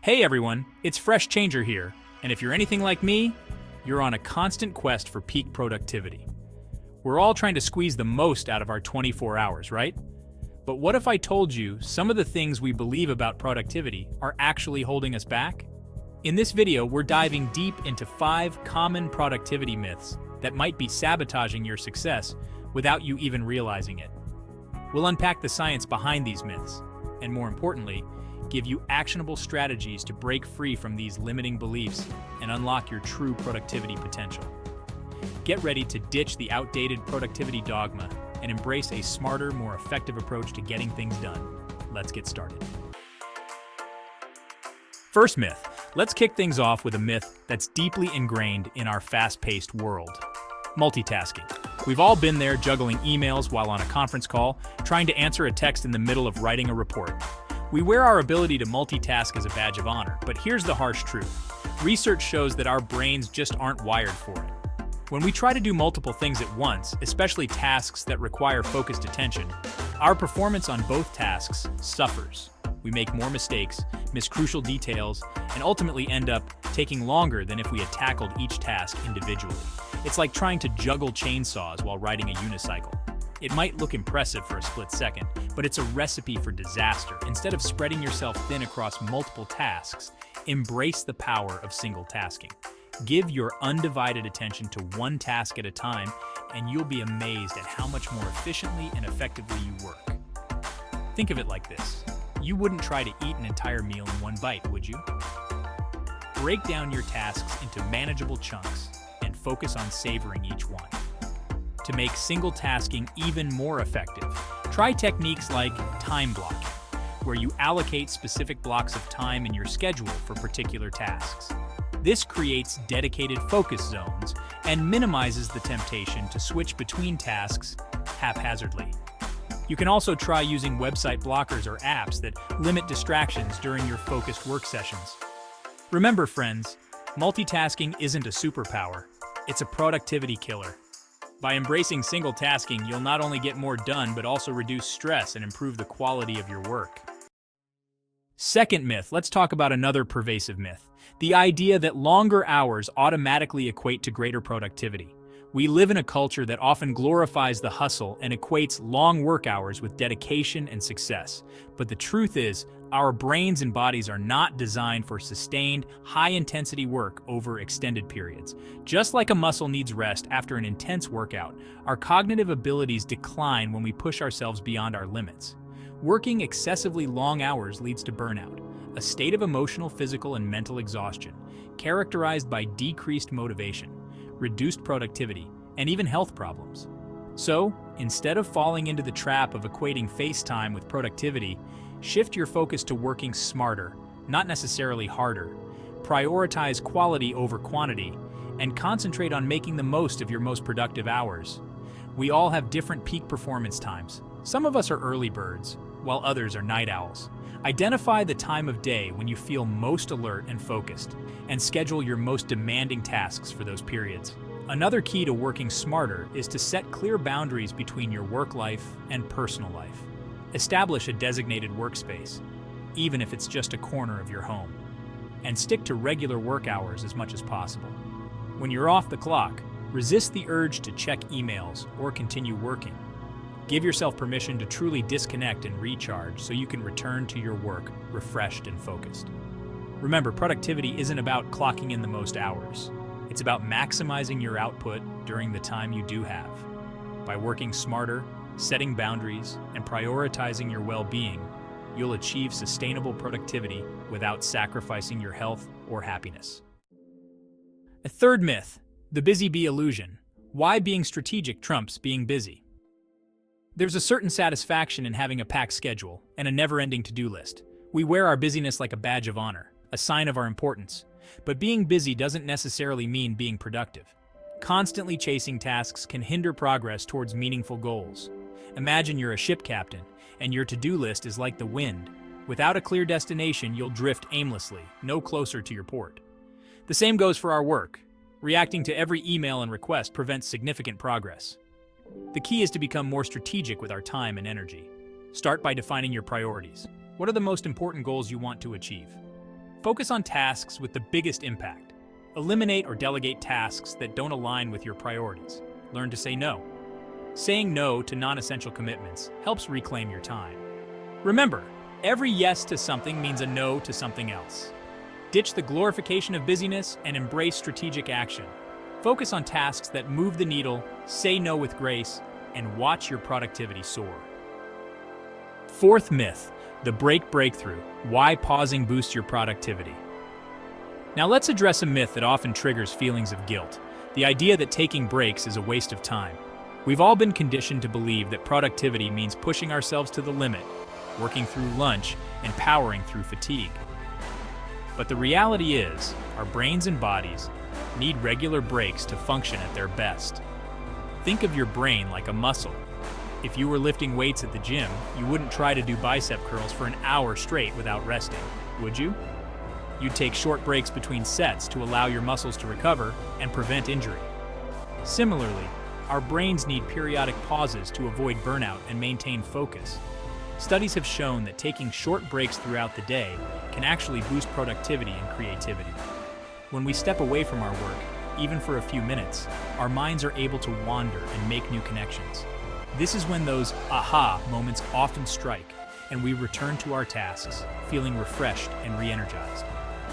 Hey everyone, it's Fresh Changer here, and if you're anything like me, you're on a constant quest for peak productivity. We're all trying to squeeze the most out of our 24 hours, right? But what if I told you some of the things we believe about productivity are actually holding us back? In this video, we're diving deep into 5 common productivity myths that might be sabotaging your success without you even realizing it. We'll unpack the science behind these myths, and more importantly, give you actionable strategies to break free from these limiting beliefs and unlock your true productivity potential. Get ready to ditch the outdated productivity dogma and embrace a smarter, more effective approach to getting things done. Let's get started. First myth, let's kick things off with a myth that's deeply ingrained in our fast-paced world: multitasking. We've all been there, juggling emails while on a conference call, trying to answer a text in the middle of writing a report. We wear our ability to multitask as a badge of honor, but here's the harsh truth. Research shows that our brains just aren't wired for it. When we try to do multiple things at once, especially tasks that require focused attention, our performance on both tasks suffers. We make more mistakes, miss crucial details, and ultimately end up taking longer than if we had tackled each task individually. It's like trying to juggle chainsaws while riding a unicycle. It might look impressive for a split second, but it's a recipe for disaster. Instead of spreading yourself thin across multiple tasks, embrace the power of single tasking. Give your undivided attention to one task at a time, and you'll be amazed at how much more efficiently and effectively you work. Think of it like this. You wouldn't try to eat an entire meal in one bite, would you? Break down your tasks into manageable chunks and focus on savoring each one. To make single tasking even more effective, try techniques like time blocking, where you allocate specific blocks of time in your schedule for particular tasks. This creates dedicated focus zones and minimizes the temptation to switch between tasks haphazardly. You can also try using website blockers or apps that limit distractions during your focused work sessions. Remember, friends, multitasking isn't a superpower, it's a productivity killer. By embracing single tasking, you'll not only get more done, but also reduce stress and improve the quality of your work. Second myth, let's talk about another pervasive myth: the idea that longer hours automatically equate to greater productivity. We live in a culture that often glorifies the hustle and equates long work hours with dedication and success. But the truth is, our brains and bodies are not designed for sustained, high-intensity work over extended periods. Just like a muscle needs rest after an intense workout, our cognitive abilities decline when we push ourselves beyond our limits. Working excessively long hours leads to burnout, a state of emotional, physical, and mental exhaustion, characterized by decreased motivation, reduced productivity, and even health problems. So, instead of falling into the trap of equating face time with productivity, shift your focus to working smarter, not necessarily harder. Prioritize quality over quantity, and concentrate on making the most of your most productive hours. We all have different peak performance times. Some of us are early birds, while others are night owls. Identify the time of day when you feel most alert and focused, and schedule your most demanding tasks for those periods. Another key to working smarter is to set clear boundaries between your work life and personal life. Establish a designated workspace, even if it's just a corner of your home, and stick to regular work hours as much as possible. When you're off the clock, resist the urge to check emails or continue working. Give yourself permission to truly disconnect and recharge so you can return to your work refreshed and focused. Remember, productivity isn't about clocking in the most hours. It's about maximizing your output during the time you do have. By working smarter, setting boundaries, and prioritizing your well-being, you'll achieve sustainable productivity without sacrificing your health or happiness. A third myth, the busy bee illusion: why being strategic trumps being busy. There's a certain satisfaction in having a packed schedule and a never-ending to-do list. We wear our busyness like a badge of honor, a sign of our importance. But being busy doesn't necessarily mean being productive. Constantly chasing tasks can hinder progress towards meaningful goals. Imagine you're a ship captain, and your to-do list is like the wind. Without a clear destination, you'll drift aimlessly, no closer to your port. The same goes for our work. Reacting to every email and request prevents significant progress. The key is to become more strategic with our time and energy. Start by defining your priorities. What are the most important goals you want to achieve? Focus on tasks with the biggest impact. Eliminate or delegate tasks that don't align with your priorities. Learn to say no. Saying no to non-essential commitments helps reclaim your time. Remember, every yes to something means a no to something else. Ditch the glorification of busyness and embrace strategic action. Focus on tasks that move the needle, say no with grace, and watch your productivity soar. Fourth myth, the break breakthrough. Why pausing boosts your productivity. Now let's address a myth that often triggers feelings of guilt. The idea that taking breaks is a waste of time. We've all been conditioned to believe that productivity means pushing ourselves to the limit, working through lunch, and powering through fatigue. But the reality is, our brains and bodies need regular breaks to function at their best. Think of your brain like a muscle. If you were lifting weights at the gym, you wouldn't try to do bicep curls for an hour straight without resting, would you? You'd take short breaks between sets to allow your muscles to recover and prevent injury. Similarly, our brains need periodic pauses to avoid burnout and maintain focus. Studies have shown that taking short breaks throughout the day can actually boost productivity and creativity. When we step away from our work, even for a few minutes, our minds are able to wander and make new connections. This is when those aha moments often strike, and we return to our tasks, feeling refreshed and re-energized.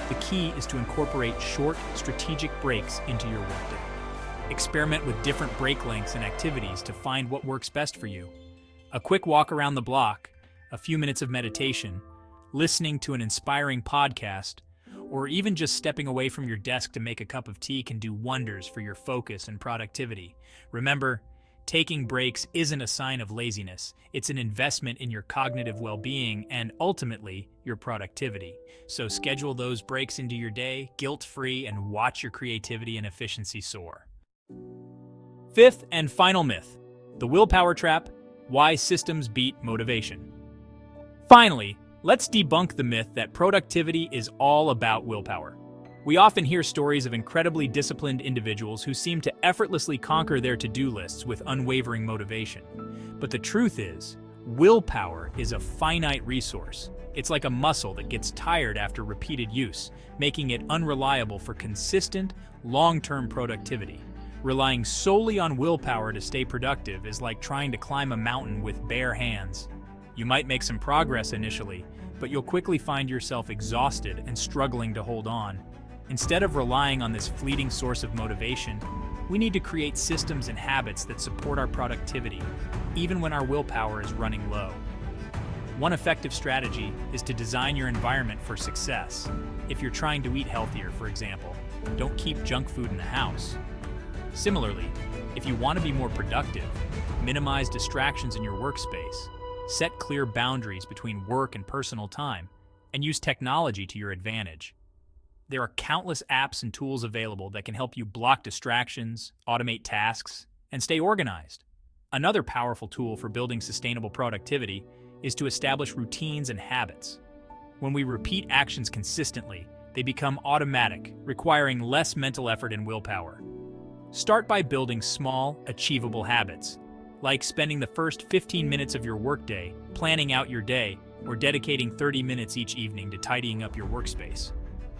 The key is to incorporate short, strategic breaks into your workday. Experiment with different break lengths and activities to find what works best for you. A quick walk around the block, a few minutes of meditation, listening to an inspiring podcast, or even just stepping away from your desk to make a cup of tea can do wonders for your focus and productivity. Remember, taking breaks isn't a sign of laziness. It's an investment in your cognitive well-being and, ultimately, your productivity. So schedule those breaks into your day, guilt-free, and watch your creativity and efficiency soar. Fifth and final myth, the willpower trap. Why systems beat motivation. Finally, let's debunk the myth that productivity is all about willpower. We often hear stories of incredibly disciplined individuals who seem to effortlessly conquer their to-do lists with unwavering motivation. But the truth is, willpower is a finite resource. It's like a muscle that gets tired after repeated use, making it unreliable for consistent, long-term productivity. Relying solely on willpower to stay productive is like trying to climb a mountain with bare hands. You might make some progress initially, but you'll quickly find yourself exhausted and struggling to hold on. Instead of relying on this fleeting source of motivation, we need to create systems and habits that support our productivity, even when our willpower is running low. One effective strategy is to design your environment for success. If you're trying to eat healthier, for example, don't keep junk food in the house. Similarly, if you want to be more productive, minimize distractions in your workspace, set clear boundaries between work and personal time, and use technology to your advantage. There are countless apps and tools available that can help you block distractions, automate tasks, and stay organized. Another powerful tool for building sustainable productivity is to establish routines and habits. When we repeat actions consistently, they become automatic, requiring less mental effort and willpower. Start by building small, achievable habits, like spending the first 15 minutes of your workday planning out your day or dedicating 30 minutes each evening to tidying up your workspace.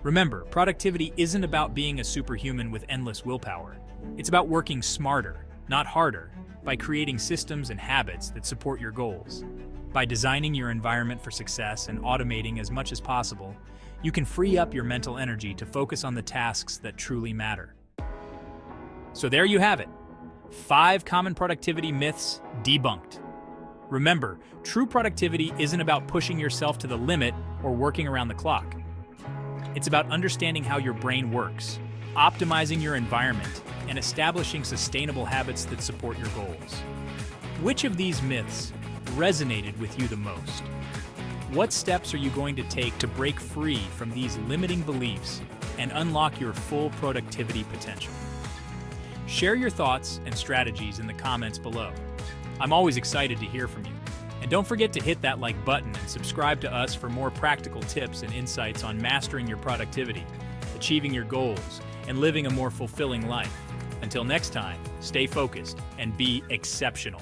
Remember, productivity isn't about being a superhuman with endless willpower. It's about working smarter, not harder, by creating systems and habits that support your goals. By designing your environment for success and automating as much as possible, you can free up your mental energy to focus on the tasks that truly matter. So there you have it. 5 common productivity myths debunked. Remember, true productivity isn't about pushing yourself to the limit or working around the clock. It's about understanding how your brain works, optimizing your environment, and establishing sustainable habits that support your goals. Which of these myths resonated with you the most? What steps are you going to take to break free from these limiting beliefs and unlock your full productivity potential? Share your thoughts and strategies in the comments below. I'm always excited to hear from you. And don't forget to hit that like button and subscribe to us for more practical tips and insights on mastering your productivity, achieving your goals, and living a more fulfilling life. Until next time, stay focused and be exceptional.